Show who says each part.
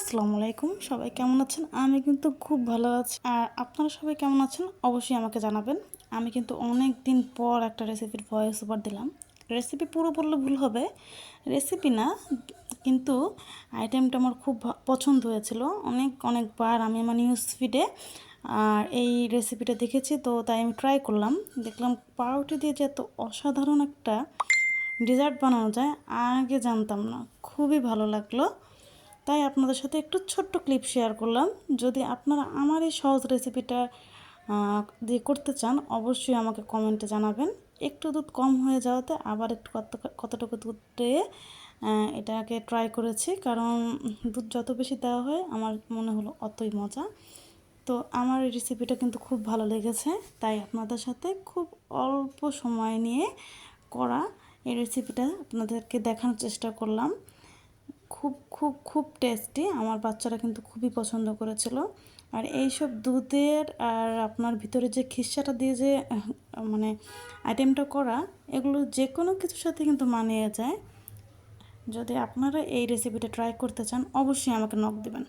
Speaker 1: আসসালামু আলাইকুম, সবাই কেমন আছেন? আমি কিন্তু খুব ভালো আছি। আর আপনারা সবাই কেমন আছেন অবশ্যই আমাকে জানাবেন। আমি কিন্তু অনেক দিন পর একটা রেসিপির ভয়েস ওভার দিলাম। রেসিপি পুরো বললে ভুল হবে, রেসিপি না, কিন্তু আইটেমটা আমার খুব পছন্দ হয়েছিল। অনেকবার আমি আমার নিউজ ফিডে আর এই রেসিপিটা দেখেছি, তো তাই আমি ট্রাই করলাম। দেখলাম পাউরুটি দিয়ে যে এত অসাধারণ একটা ডেজার্ট বানানো যায় আগে জানতাম না। খুবই ভালো লাগলো, তাই আপনাদের সাথে একটু ছোট্ট ক্লিপ শেয়ার করলাম। যদি আপনারা আমার এই সহজ রেসিপিটা দিয়ে করতে চান অবশ্যই আমাকে কমেন্টে জানাবেন। একটু দুধ কম হয়ে যাওয়াতে আবার একটু কতটুকু দুধ দিয়ে এটাকে ট্রাই করেছি, কারণ দুধ যত বেশি দেওয়া হয় আমার মনে হলো অতই মজা। তো আমার এই রেসিপিটা কিন্তু খুব ভালো লেগেছে, তাই আপনাদের সাথে খুব অল্প সময় নিয়ে করা এই রেসিপিটা আপনাদেরকে দেখানোর চেষ্টা করলাম। খুব খুব খুব টেস্টি, আমার বাচ্চারা কিন্তু খুবই পছন্দ করেছিল। আর এইসব দুধের আর আপনার ভিতরে যে খিসাটা দিয়ে যে মানে আইটেমটা করা, এগুলো যে কোনো কিছুর সাথে কিন্তু মানিয়ে যায়। যদি আপনারা এই রেসিপিটা ট্রাই করতে চান অবশ্যই আমাকে নক দেবেন।